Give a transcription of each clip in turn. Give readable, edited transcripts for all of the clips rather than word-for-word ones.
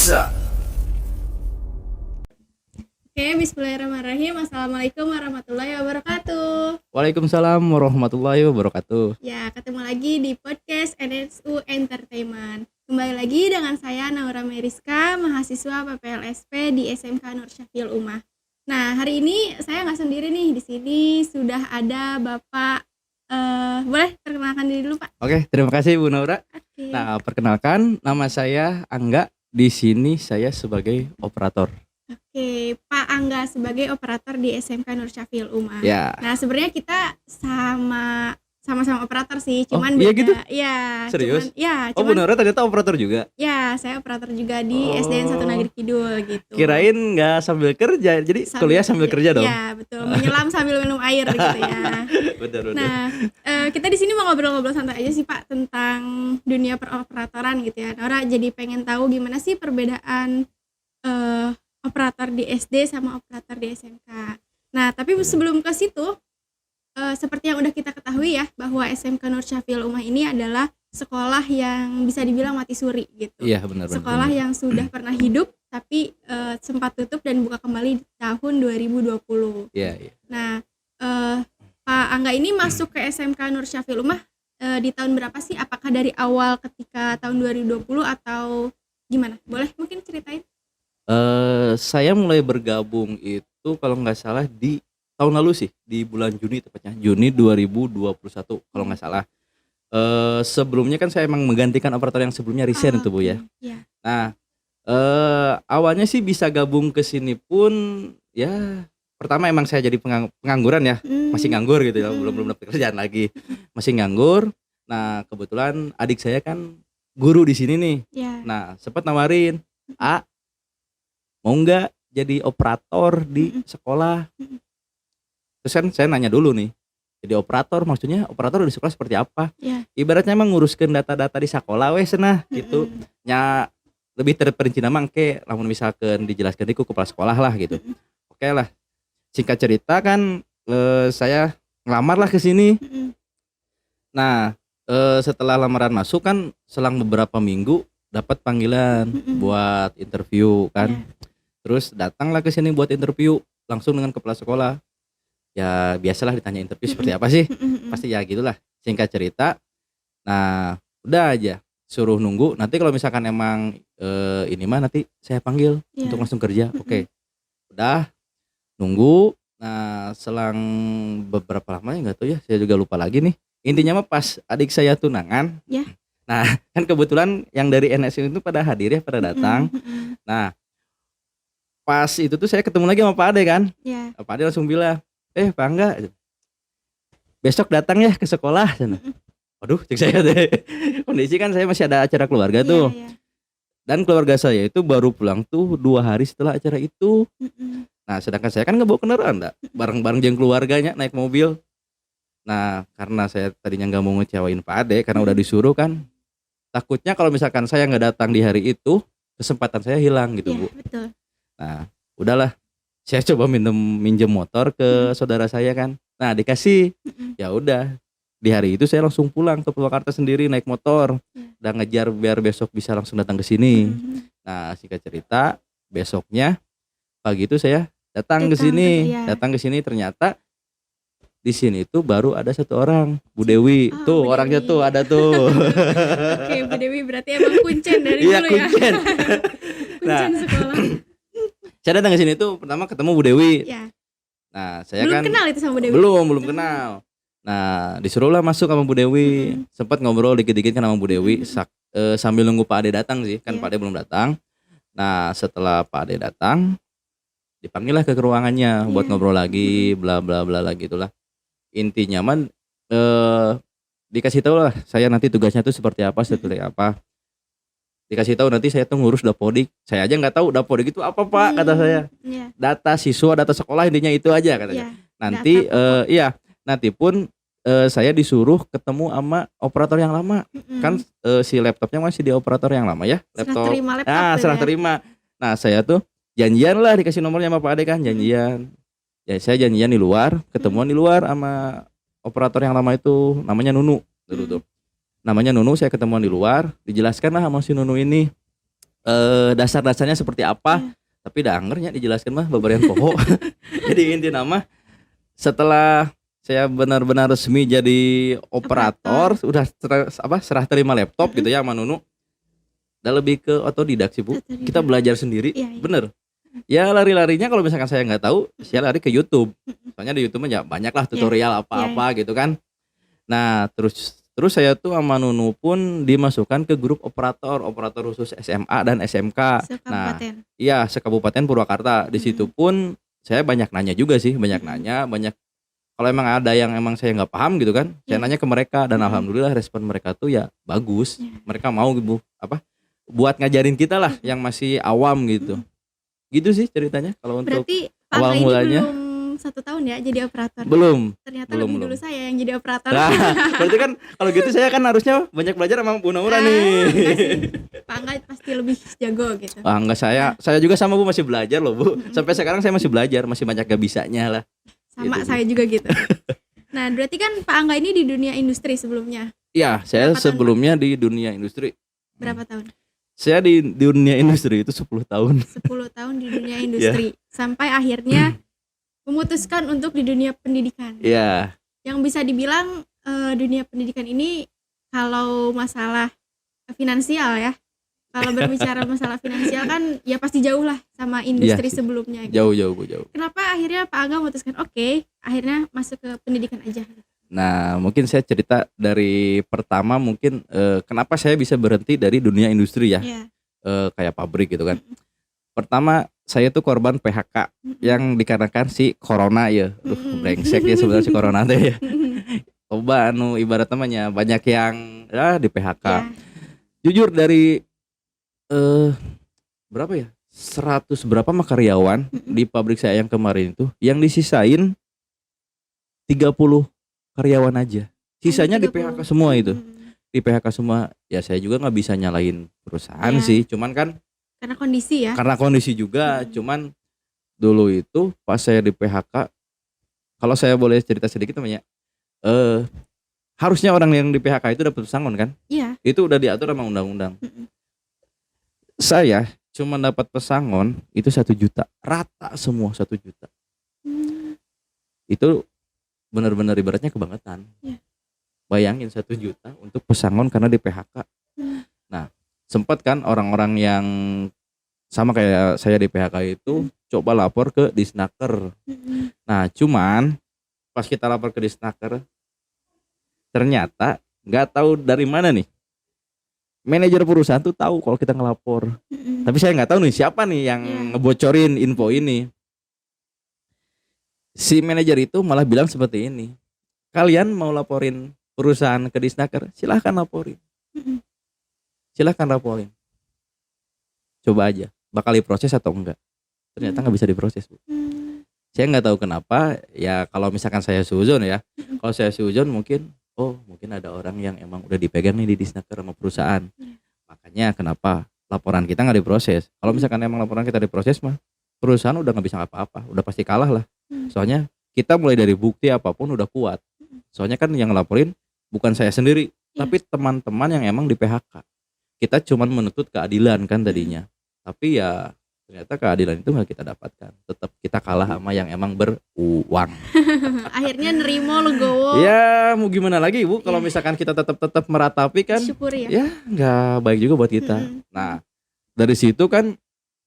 Bisa. Oke, bismillahirrahmanirrahim. Assalamualaikum warahmatullahi wabarakatuh. Waalaikumsalam warahmatullahi wabarakatuh. Ya, ketemu lagi di podcast NSU Entertainment. Kembali lagi dengan saya Naura Meriska, mahasiswa PPLSP di SMK Nur Syafil Ummah. Nah, hari ini saya nggak sendiri nih. Di sini sudah ada Bapak. Boleh perkenalkan diri dulu, Pak? Oke, terima kasih Bu Naura. Oke. Nah, perkenalkan, nama saya Angga. Di sini saya sebagai operator. Oke, Pak Angga sebagai operator di SMK Nur Syafil Ummah. Ya. Nah, sebenarnya kita sama-sama operator sih, cuman iya beda. gitu? Iya, Serius? Cuman Oh, Bu Naura ternyata operator juga. ya, saya operator juga di Oh. SDN 1 Nagri Kidul gitu. Kirain nggak sambil kerja, jadi kuliah sambil kerja dong. Iya, betul. Menyelam sambil minum air gitu ya. Benar. Nah, kita di sini mau ngobrol-ngobrol santai aja sih, Pak, tentang dunia peroperatoran gitu ya. Nora jadi pengen tahu gimana sih perbedaan operator di SD sama operator di SMK. Nah, tapi sebelum ke situ, seperti yang udah kita ketahui ya, bahwa SMK Nur Syafil Ummah ini adalah sekolah yang bisa dibilang mati suri gitu. Iya, benar. Sekolah yang sudah pernah hidup tapi sempat tutup dan buka kembali di tahun 2020. Iya. Nah, Pak Angga ini masuk ke SMK Nur Syafil Ummah di tahun berapa sih? Apakah dari awal ketika tahun 2020 atau gimana? Boleh mungkin ceritain? Saya mulai bergabung itu kalau nggak salah di tahun lalu sih, di bulan Juni tepatnya, Juni 2021 kalau nggak salah. Sebelumnya kan saya emang menggantikan operator yang sebelumnya resign itu Bu ya. Iya. Nah, awalnya sih bisa gabung ke sini pun ya pertama emang saya jadi pengangguran ya, masih nganggur gitu ya, belum dapat kerjaan lagi, masih nganggur. Nah, kebetulan adik saya kan guru di sini nih. Iya. Nah, sempat nawarin, mau nggak jadi operator di sekolah? Terus kan saya nanya dulu nih, jadi operator maksudnya operator di sekolah seperti apa? Iya. Ibaratnya emang nguruskan data-data di sekolah wes nah gitu. Nya lebih terperinci nama ke lamun misalkan dijelaskan di kepala sekolah lah gitu. Oke lah. Singkat cerita kan saya ngelamar lah ke sini. Nah, setelah lamaran masuk kan selang beberapa minggu dapat panggilan buat interview kan. Iya. Terus datanglah ke sini buat interview langsung dengan kepala sekolah. Ya biasalah ditanya interview seperti apa sih, pasti ya gitulah, singkat cerita. Nah udah aja suruh nunggu, nanti kalau misalkan emang ini mah nanti saya panggil untuk langsung kerja. Oke. Udah nunggu. Nah selang beberapa lama ya nggak tahu ya, saya juga lupa lagi nih, intinya mah pas adik saya tunangan Ya. Nah kan kebetulan yang dari NSU itu pada hadir ya, pada datang. Nah pas itu tuh saya ketemu lagi sama Pak Ade kan. Iya. Pak Ade langsung bilang, Pak Angga, besok datang ya ke sekolah. Waduh, cek saya deh. Kondisi kan saya masih ada acara keluarga tuh. Iya. Dan keluarga saya itu baru pulang tuh 2 hari setelah acara itu. Nah, sedangkan saya kan nggak bawa kendaraan, bareng-bareng jeung keluarganya naik mobil. Nah, karena saya tadinya nggak mau ngecewain Pak Ade karena udah disuruh kan. Takutnya kalau misalkan saya nggak datang di hari itu, kesempatan saya hilang gitu, Iya, Bu. betul. Nah, udahlah. Saya coba minjem motor ke saudara saya kan. Nah, dikasih. Ya udah. Di hari itu saya langsung pulang ke Purwakarta sendiri naik motor. Dan ngejar biar besok bisa langsung datang ke sini. Nah, singkat cerita, besoknya pagi itu saya datang ke sini. Datang ke sini ternyata di sini tuh baru ada satu orang, Bu Dewi. Tuh, Bu orangnya Dewi. tuh ada tuh. Oke, Bu Dewi berarti emang kuncen dari Iya, dulu kuncen. ya. Kuncen sekolah. Saya datang ke sini tuh pertama ketemu Bu Dewi. Ya. Nah, saya Belum kan kenal itu sama Bu Dewi. belum kenal. Nah, disuruhlah masuk sama Bu Dewi. Sempat ngobrol dikit-dikit kan sama Bu Dewi sambil nunggu Pak Ade datang sih, kan Pak Ade belum datang. Nah, setelah Pak Ade datang, dipanggil lah ke ruangannya buat ngobrol lagi, bla bla bla lagi itulah. Intinya man dikasih tahu lah saya nanti tugasnya tuh seperti apa, dikasih tahu nanti saya tuh ngurus dapodik. Saya aja nggak tahu dapodik itu apa Pak, kata saya. Iya. Data siswa, data sekolah, intinya itu aja katanya. Nanti nanti pun saya disuruh ketemu sama operator yang lama. Kan si laptopnya masih di operator yang lama ya, laptop. Serah terima. Nah, saya tuh janjian lah, dikasih nomornya sama Pak Ade kan, janjian. Ya saya janjian di luar, ketemuan di luar sama operator yang lama itu, namanya Nunu dulu tuh. Namanya Nunu, saya ketemuan di luar, dijelaskan lah sama si Nunu ini. dasar-dasarnya seperti apa. Iya. Tapi dah anggernya dijelaskan mah babarian poho. Jadi inti nama setelah saya benar-benar resmi jadi operator, udah serah terima laptop gitu ya sama Nunu. Udah lebih ke otodidak sih Bu. Otodidak. Kita belajar sendiri, Iya, iya. bener. Ya lari-larinya kalau misalkan saya nggak tahu, saya lari ke YouTube. Soalnya di YouTube aja banyak lah tutorial apa-apa gitu kan. Nah terus saya tuh sama Nunu pun dimasukkan ke grup operator khusus SMA dan SMK. Nah, Sekabupaten. iya sekabupaten Purwakarta. Di situ pun saya banyak nanya juga sih, banyak nanya, banyak kalau emang ada yang emang saya nggak paham gitu kan, saya nanya ke mereka dan alhamdulillah respon mereka tuh ya bagus. Mereka mau Bu buat ngajarin kita lah yang masih awam gitu. Gitu sih ceritanya kalau untuk Berarti Pak awal Angga ini mulanya. belum 1 tahun ya jadi operator. Belum. Ternyata belum. lebih dulu saya yang jadi operator. Nah, berarti kan kalau gitu saya kan harusnya banyak belajar sama Bu Naura nih. Enggak sih. Pak Angga pasti lebih jago gitu. Ah, enggak, saya juga sama Bu masih belajar loh Bu. Sampai sekarang saya masih belajar, masih banyak gak bisanya lah. Sama Gitu, Bu. saya juga gitu. Nah, berarti kan Pak Angga ini di dunia industri sebelumnya. Iya, saya Berapa tahun, sebelumnya di dunia industri. Berapa tahun? Saya di dunia industri itu 10 tahun. 10 tahun di dunia industri. Sampai akhirnya memutuskan untuk di dunia pendidikan. Iya. Yang bisa dibilang dunia pendidikan ini kalau masalah finansial ya. Kalau berbicara masalah finansial kan ya pasti jauh lah sama industri Iya sih. sebelumnya gitu. Jauh Bu, jauh. Kenapa akhirnya Pak Angga memutuskan oke, akhirnya masuk ke pendidikan aja? Nah, mungkin saya cerita dari pertama mungkin kenapa saya bisa berhenti dari dunia industri ya. Iya. Kayak pabrik gitu kan. Pertama, saya tuh korban PHK yang dikarenakan si corona ya. Brengsek ya sebenarnya si corona teh ya. Coba ibarat temannya banyak yang di PHK. Ya. Jujur dari berapa ya? 100 berapa mah karyawan di pabrik saya yang kemarin itu yang disisain 30 karyawan aja. Sisanya di 30. PHK semua itu. Di PHK semua. Ya saya juga nggak bisa nyalain perusahaan Iya. sih. Cuman kan Karena kondisi ya. karena kondisi juga. Cuman dulu itu pas saya di PHK, kalau saya boleh cerita sedikit namanya, harusnya orang yang di PHK itu dapat pesangon kan? Iya. Itu udah diatur sama undang-undang. Saya cuma dapat pesangon itu 1 juta, rata semua 1 juta. Itu benar-benar ibaratnya kebangetan. Iya. Bayangin 1 juta untuk pesangon karena di PHK. Nah, sempat kan orang-orang yang sama kayak saya di PHK itu coba lapor ke Disnaker. Nah, cuman pas kita lapor ke Disnaker, ternyata nggak tahu dari mana nih. Manajer perusahaan tuh tahu kalau kita ngelapor. Tapi saya nggak tahu nih siapa nih yang ngebocorin info ini. Si manajer itu malah bilang seperti ini. Kalian mau laporin perusahaan ke Disnaker, silahkan laporin. Silahkan laporin. Coba aja, bakal diproses atau enggak. Ternyata nggak bisa diproses Bu. Saya nggak tahu kenapa. Ya kalau misalkan saya suzon ya. Kalau saya suzon mungkin ada orang yang emang udah dipegang nih di Disnaker sama perusahaan. Makanya kenapa laporan kita nggak diproses. Kalau misalkan emang laporan kita diproses mah perusahaan udah nggak bisa apa-apa, udah pasti kalah lah. Soalnya kita mulai dari bukti apapun udah kuat. Soalnya kan yang ngelaporin bukan saya sendiri, tapi teman-teman yang emang di PHK. Kita cuman menuntut keadilan kan tadinya. Tapi ya ternyata keadilan itu nggak kita dapatkan. Tetap kita kalah sama yang emang beruang. Akhirnya nerimo legowo. Ya mau gimana lagi Bu, kalau misalkan kita tetap meratapi kan, Syukuri ya. ya nggak baik juga buat kita. Nah dari situ kan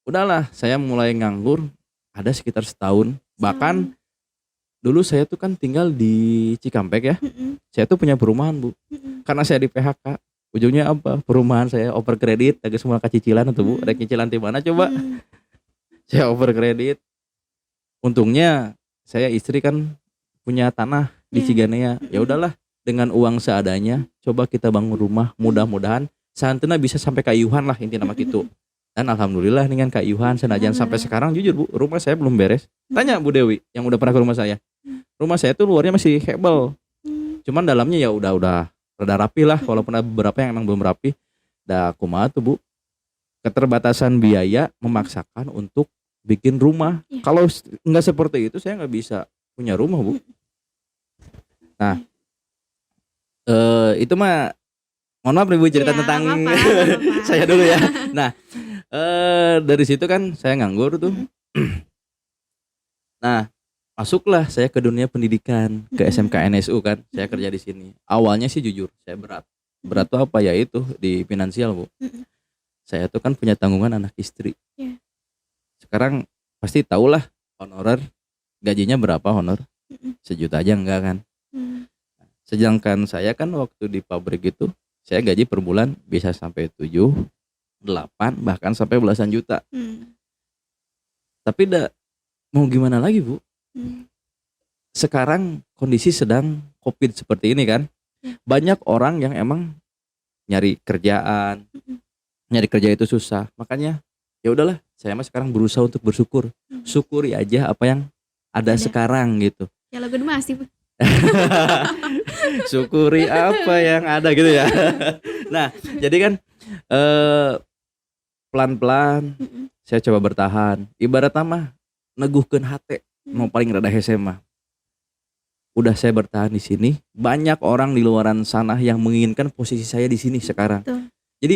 udahlah saya mulai nganggur ada sekitar setahun. Bahkan dulu saya tuh kan tinggal di Cikampek ya. Saya tuh punya perumahan Bu. Karena saya di PHK, ujungnya apa? Perumahan saya over kredit, agak semua cicilan tuh Bu. Ada cicilan di mana coba? Saya over kredit. Untungnya saya istri kan punya tanah di Ciganea. Ya udahlah, dengan uang seadanya coba kita bangun rumah. Mudah-mudahan santena bisa sampai kayuhan lah inti nama gitu. Dan alhamdulillah dengan kayuhan senajan sampai sekarang jujur Bu, rumah saya belum beres. Tanya Bu Dewi yang udah pernah ke rumah saya. Rumah saya tuh luarnya masih hebel. Cuman dalamnya ya udah rada rapi lah, walaupun ada beberapa yang emang belum rapi. Dah kumaha tuh Bu, keterbatasan biaya memaksakan untuk bikin rumah. Kalau nggak seperti itu saya nggak bisa punya rumah Bu. Nah itu mah Mohon maaf nih Bu, cerita Iya, tentang nggak apa-apa, nggak apa-apa. saya dulu ya. Nah, dari situ kan saya nganggur tuh. Nah, masuklah saya ke dunia pendidikan, ke SMK NSU kan. Saya kerja di sini. Awalnya sih jujur, saya berat. Berat tuh apa ya, itu di finansial Bu. Saya tuh kan punya tanggungan anak istri. Iya. Sekarang pasti tahulah honorer, gajinya berapa honor? 1 juta aja enggak kan. Sedangkan saya kan waktu di pabrik itu, saya gaji per bulan bisa sampai 7, 8, bahkan sampai belasan juta. Tapi mau gimana lagi Bu? Sekarang kondisi sedang COVID seperti ini kan. Banyak orang yang emang nyari kerjaan, nyari kerja itu susah. Makanya ya udahlah, saya mah sekarang berusaha untuk bersyukur. Syukuri aja apa yang ada sekarang gitu. Ya lagu masih Bu. Syukuri apa yang ada gitu ya. Nah, jadi kan pelan-pelan saya coba bertahan. Ibarat mah neguhkeun hate mau paling rada hese mah. Udah saya bertahan di sini, banyak orang di luaran sana yang menginginkan posisi saya di sini sekarang. Betul. Jadi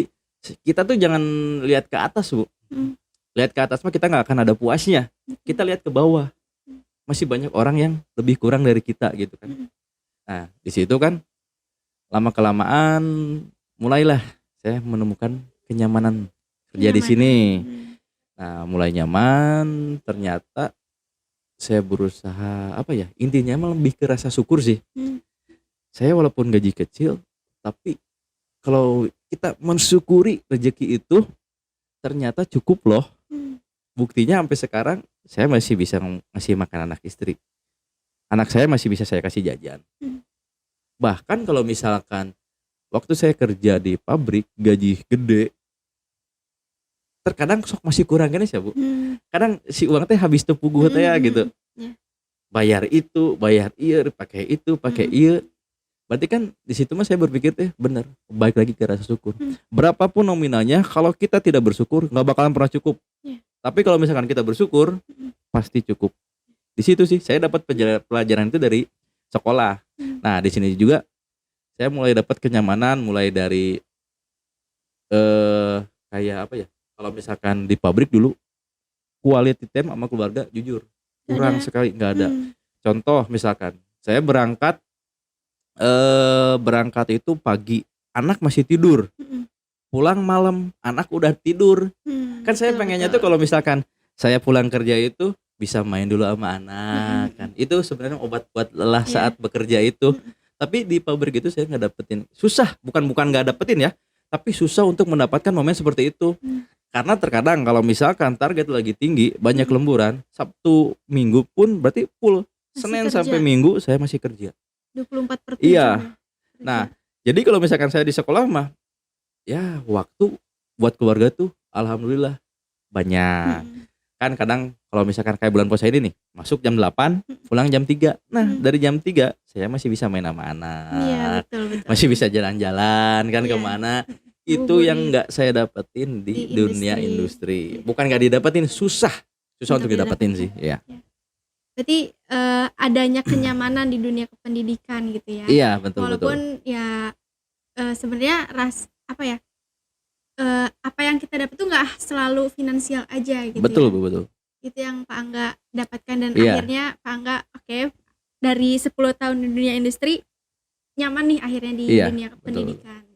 kita tuh jangan lihat ke atas Bu. Lihat ke atas mah kita nggak akan ada puasnya. Kita lihat ke bawah, masih banyak orang yang lebih kurang dari kita gitu kan. Nah di situ kan lama kelamaan mulailah saya menemukan kenyamanan kerja di sini. Nah mulai nyaman, ternyata saya berusaha apa ya, intinya mah lebih ke rasa syukur sih. Saya walaupun gaji kecil, tapi kalau kita mensyukuri rezeki itu ternyata cukup loh. Buktinya sampai sekarang saya masih bisa ngasih makan anak istri. Anak saya masih bisa saya kasih jajan. Bahkan kalau misalkan waktu saya kerja di pabrik gaji gede, terkadang sok masih kurang kan ya Bu. Kadang si uang teh habis teu puguh teh ya gitu. Bayar itu, bayar ieu, pakai itu, pakai ieu. Berarti kan di situ mah saya berpikir teh bener, baik lagi ke rasa syukur. Berapapun nominalnya, kalau kita tidak bersyukur nggak bakalan pernah cukup. Tapi kalau misalkan kita bersyukur, pasti cukup. Di situ sih saya dapat pelajaran itu dari sekolah. Nah di sini juga saya mulai dapat kenyamanan, mulai dari kayak apa ya? Kalau misalkan di pabrik dulu quality time sama keluarga jujur kurang sekali, nggak ada. Contoh misalkan saya berangkat itu pagi, anak masih tidur. Pulang malam, anak udah tidur. Kan saya pengennya tuh kalau misalkan saya pulang kerja itu bisa main dulu sama anak kan. Itu sebenarnya obat buat lelah saat bekerja itu. Tapi di pabrik itu saya nggak dapetin. Susah, bukan nggak dapetin ya, tapi susah untuk mendapatkan momen seperti itu. Karena terkadang kalau misalkan target lagi tinggi, banyak lemburan, Sabtu Minggu pun berarti full. Senin sampai Minggu saya masih kerja. 24/7. Iya. Nah, jadi kalau misalkan saya di sekolah mah ya waktu buat keluarga tuh alhamdulillah banyak. Kan kadang kalau misalkan kayak bulan puasa ini nih, masuk jam 8, pulang jam 3. Nah, dari jam 3 saya masih bisa main sama anak. Iya, betul. Masih bisa jalan-jalan kan kemana. Itu yang nggak saya dapetin di dunia industri. Bukan nggak didapetin, susah untuk didapetin sih. Ya. Berarti adanya kenyamanan di dunia kependidikan gitu ya. Iya betul. Walaupun ya sebenarnya apa yang kita dapat tuh nggak selalu finansial aja gitu. Betul ya. betul. Itu yang Pak Angga dapatkan dan akhirnya Pak Angga dari 10 tahun di dunia industri nyaman nih akhirnya di dunia kependidikan.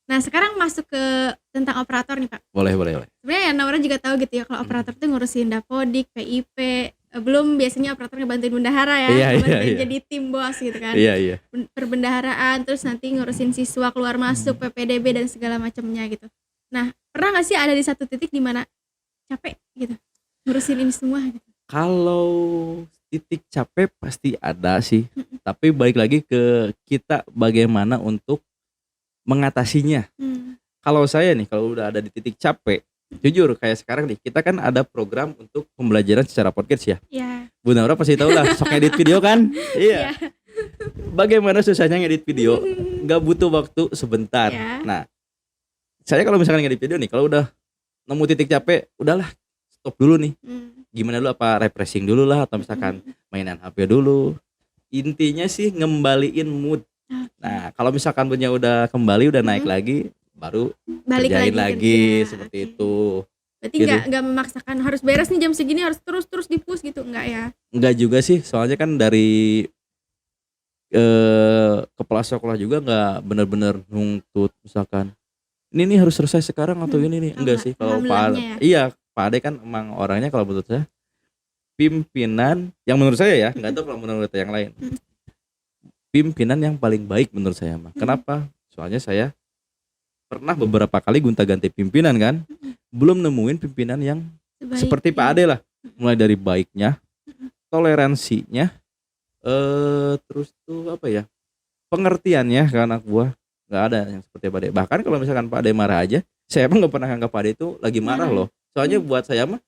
Nah sekarang masuk ke tentang operator nih Pak. Boleh. Sebenarnya Naura juga tahu gitu ya kalau operator tuh ngurusin Dapodik, PIP, belum biasanya operator ngebantuin bendahara ya, jadi tim bos gitu kan. Iya. Perbendaharaan, terus nanti ngurusin siswa keluar masuk, PPDB dan segala macamnya gitu. Nah pernah nggak sih ada di satu titik di mana capek gitu ngurusin ini semua gitu? Kalau titik capek pasti ada sih, tapi balik lagi ke kita bagaimana untuk mengatasinya. Kalau saya nih, kalau udah ada di titik capek, jujur kayak sekarang nih, kita kan ada program untuk pembelajaran secara podcast ya. Iya. Bu Naura pasti tahu lah, sok edit video kan? Iya. Bagaimana susahnya ngedit video? Gak butuh waktu sebentar. Nah, saya kalau misalkan ngedit video nih, kalau udah nemu titik capek, udahlah stop dulu nih. Gimana dulu, apa refreshing dulu lah, atau misalkan mainan HP dulu. Intinya sih ngembaliin mood. Oke. Nah, kalau misalkan moodnya udah kembali, udah naik Mm-mm. lagi, baru Balik kerjain lagi kerja. seperti Oke. itu. Berarti Gitu. nggak memaksakan harus beres nih jam segini harus terus di-push gitu, enggak ya? Enggak juga sih, soalnya kan dari kepala sekolah juga nggak bener-bener nuntut misalkan ini nih harus selesai sekarang atau ini nih, Oh enggak enggak, sih. Kalau alhamdulillahnya ya. iya, Pak Ade kan emang orangnya kalau menurut saya pimpinan yang menurut saya ya, nggak tahu kalau menurut yang lain. Mm. Pimpinan yang paling baik menurut saya mah. Kenapa? Soalnya saya pernah beberapa kali gonta-ganti pimpinan kan, belum nemuin pimpinan yang seperti Pak Ade lah. Mulai dari baiknya, toleransinya, terus tuh apa ya, pengertiannya ke anak buah, nggak ada yang seperti Pak Ade. Bahkan kalau misalkan Pak Ade marah aja, saya emang nggak pernah anggap Pak Ade itu lagi marah loh. Soalnya buat saya mah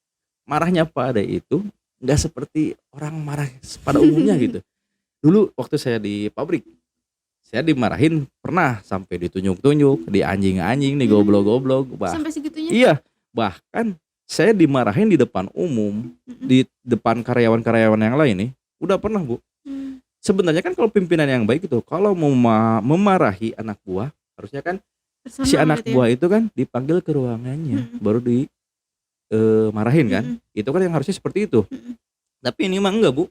marahnya Pak Ade itu nggak seperti orang marah pada umumnya gitu. Dulu waktu saya di pabrik, saya dimarahin pernah sampai ditunjuk-tunjuk, dianjing-anjing, digoblok-goblok. Sampai segitunya? Iya, bahkan saya dimarahin di depan umum, di depan karyawan-karyawan yang lain nih, udah pernah Bu. Sebenarnya kan kalau pimpinan yang baik itu, kalau mau memarahi anak buah, harusnya kan Personal si anak gitu ya? buah itu kan dipanggil ke ruangannya, baru marahin kan. Itu kan yang harusnya seperti itu. Tapi ini mah enggak Bu.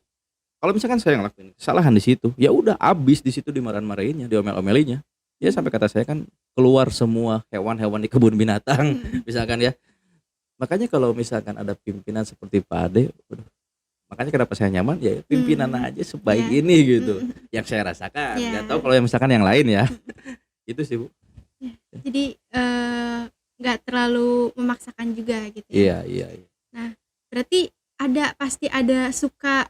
Kalau misalkan saya ngelakuin kesalahan di situ, ya udah abis di situ dimarahin-marahinnya, diomel-omelinya. Ya sampai kata saya kan keluar semua hewan-hewan di kebun binatang, misalkan ya. Makanya kalau misalkan ada pimpinan seperti Pak Ade, makanya kenapa saya nyaman ya pimpinan aja sebaik ini gitu. Yang saya rasakan, nggak tahu kalau yang misalkan yang lain ya. Itu sih Bu. Jadi nggak terlalu memaksakan juga gitu ya. Iya. Nah, berarti pasti ada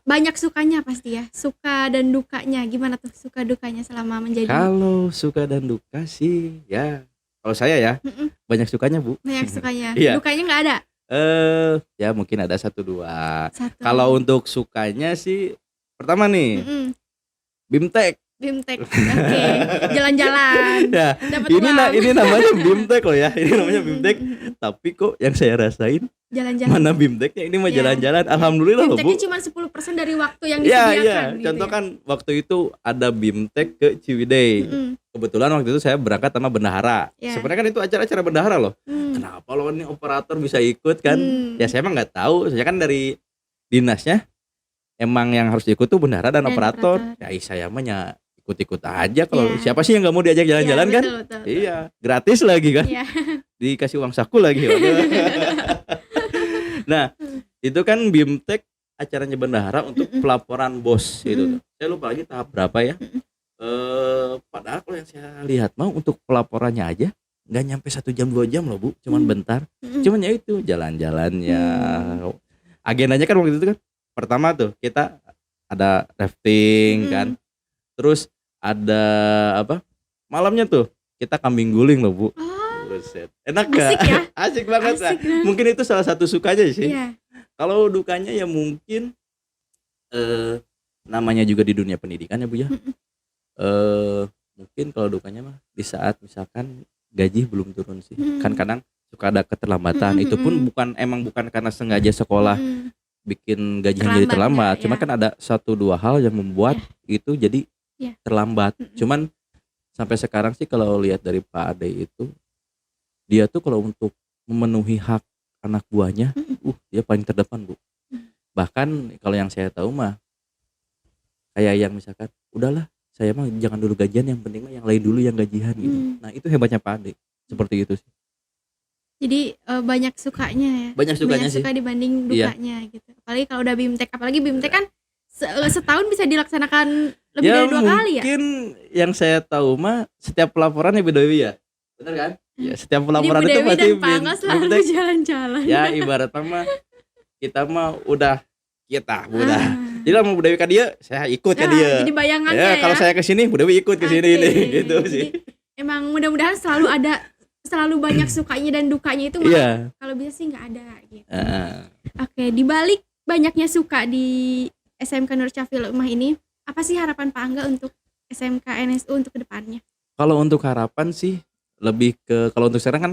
banyak sukanya pasti ya. Suka dan dukanya. Gimana tuh suka dukanya selama menjadi? Kalau suka dan duka sih ya, kalau saya ya banyak sukanya Bu. Banyak sukanya. Iya. Dukanya nggak ada? Ya mungkin ada 1-2. Satu. Kalau untuk sukanya sih, pertama nih, BIMTEK. BIMTEK. Oke. Jalan-jalan. Ya, Dapat ini uang. ini namanya BIMTEK loh ya. Ini namanya BIMTEK. Tapi kok yang saya rasain Jalan-jalan. mana BIMTEKnya, ini mah Iya. jalan-jalan. Alhamdulillah loh Bu. BIMTEKnya cuma 10% dari waktu yang Iya, disediakan. Gitu contoh ya. kan waktu itu ada BIMTEK ke Ciwidey. Kebetulan waktu itu saya berangkat sama bendahara. Iya. Sebenarnya kan itu acara-acara bendahara loh. Kenapa lo nih operator bisa ikut kan? Ya saya emang nggak tahu. Saya kan dari dinasnya emang yang harus ikut tuh bendahara dan operator. Ya saya mah ikut-ikut aja. Kalau Iya. siapa sih yang nggak mau diajak jalan-jalan Iya, kan? betul. Iya, gratis lagi kan? Iya. Dikasih uang saku lagi. Nah, itu kan BIMTEK acaranya bendahara untuk pelaporan bos gitu. Saya lupa lagi tahap berapa ya. Padahal kalau yang saya lihat mau untuk pelaporannya aja nggak nyampe 1 jam 2 jam loh Bu, cuman bentar. Cuman ya itu jalan-jalannya. Agendanya kan waktu itu kan pertama tuh kita ada rafting kan. Terus ada apa? Malamnya tuh kita kambing guling loh Bu. Buset. Enak gak? Asik ya? Asik banget. Asik, Nah, mungkin itu salah satu sukanya sih. Iya. Kalau dukanya ya mungkin namanya juga di dunia pendidikan ya Bu ya. Mungkin kalau dukanya mah di saat misalkan gaji belum turun sih. Kan kadang suka ada keterlambatan. Itu pun bukan karena sengaja sekolah bikin gajinya jadi terlambat. Cuma kan ada 1-2 hal yang membuat itu jadi terlambat. Cuman sampai sekarang sih kalau lihat dari Pak Ade itu, dia tuh kalau untuk memenuhi hak anak buahnya, dia paling terdepan Bu. Bahkan kalau yang saya tahu mah kayak yang misalkan udahlah saya mah jangan dulu gajian, yang penting mah yang lain dulu yang gajian gitu. Nah itu hebatnya Pak Ade, seperti itu sih. Jadi banyak sukanya ya. Banyak sukanya suka dibanding dukanya gitu. Apalagi kalau udah BIMTEK, apalagi BIMTEK kan setahun bisa dilaksanakan lebih dari 2 kali ya. Mungkin yang saya tahu mah setiap pelaporan ya Bu Dewi ya. Benar kan? Ya, setiap pelaporan Jadi itu Bu pasti Dewi dan Pak Angga selalu BIMTEK. jalan-jalan. Ya ibaratnya mah kita mah udah jadi lah mau Bu Dewi ke dia, saya ikut ke dia. Jadi bayangannya Ya, ya. kalau saya ke sini, Bu Dewi ikut ke sini Oke. nih, gitu Jadi, sih. emang mudah-mudahan selalu banyak sukanya dan dukanya itu Iya. kalau bisa sih nggak ada gitu. Oke, di balik banyaknya suka di SMK Nur Syafil Ummah ini, apa sih harapan Pak Angga untuk SMK NSU untuk kedepannya? Kalau untuk harapan sih lebih ke, kalau untuk sekarang kan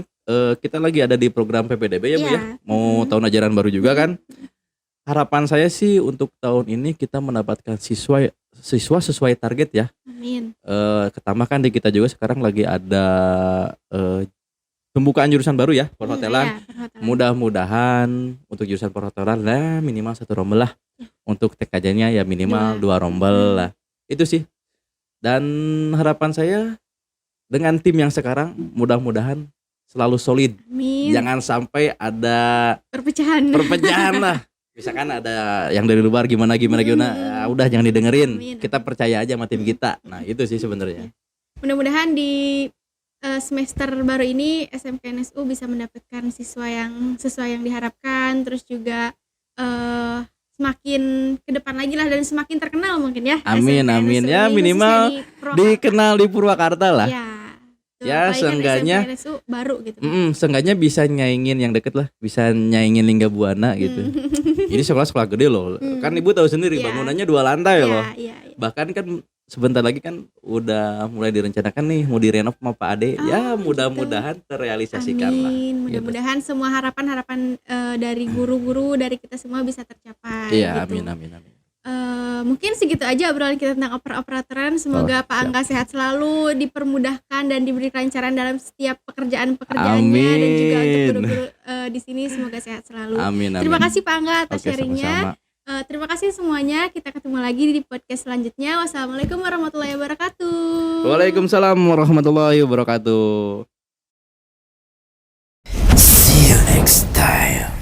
kita lagi ada di program PPDB ya Bu ya. Mau tahun ajaran baru juga kan. Harapan saya sih untuk tahun ini kita mendapatkan siswa sesuai target ya. Amin. Ketambah kan di kita juga sekarang lagi ada pembukaan jurusan baru ya, perhotelan. Iya, perhotelan. Mudah-mudahan untuk jurusan perhotelan lah minimal 1 rombel lah. Untuk TKJ-nya ya minimal 2 rombel lah. Itu sih. Dan harapan saya dengan tim yang sekarang mudah-mudahan selalu solid. Amin. Jangan sampai ada perpecahan lah. Misalkan ada yang dari luar gimana ya udah jangan didengerin. Amin. Kita percaya aja sama tim kita. Nah, itu sih sebenarnya. Mudah-mudahan di semester baru ini SMK NSU bisa mendapatkan siswa yang sesuai yang diharapkan, terus juga semakin ke depan lagi lah dan semakin terkenal mungkin ya. Amin, SMK amin. NSU Ya ini, minimal khususnya di Purwakarta. dikenal di Purwakarta lah. Ya, Ya, apalagi kan seenggaknya SMK NSU baru gitu. Seenggaknya bisa nyaingin yang deket lah, bisa nyaingin Lingga Buana gitu. Ini sekolah gede loh. Kan ibu tahu sendiri Iya. bangunannya 2 lantai loh. Iya. Bahkan kan sebentar lagi kan udah mulai direncanakan nih mau direnov sama Pak Ade. Ya mudah-mudahan terrealisasikan lah. Amin. Mudah-mudahan semua harapan-harapan dari guru-guru, dari kita semua bisa tercapai. Iya, gitu. amin. Mungkin segitu aja obrolan kita tentang operatoran. Semoga Pak Angga sehat selalu, dipermudahkan dan diberi kelancaran dalam setiap pekerjaannya, dan juga untuk guru-guru di sini semoga sehat selalu. Amin. Terima kasih Pak Angga atas Oke, sharingnya. sama-sama. Terima kasih semuanya. Kita ketemu lagi di podcast selanjutnya. Wassalamualaikum warahmatullahi wabarakatuh. Waalaikumsalam warahmatullahi wabarakatuh. See you next time.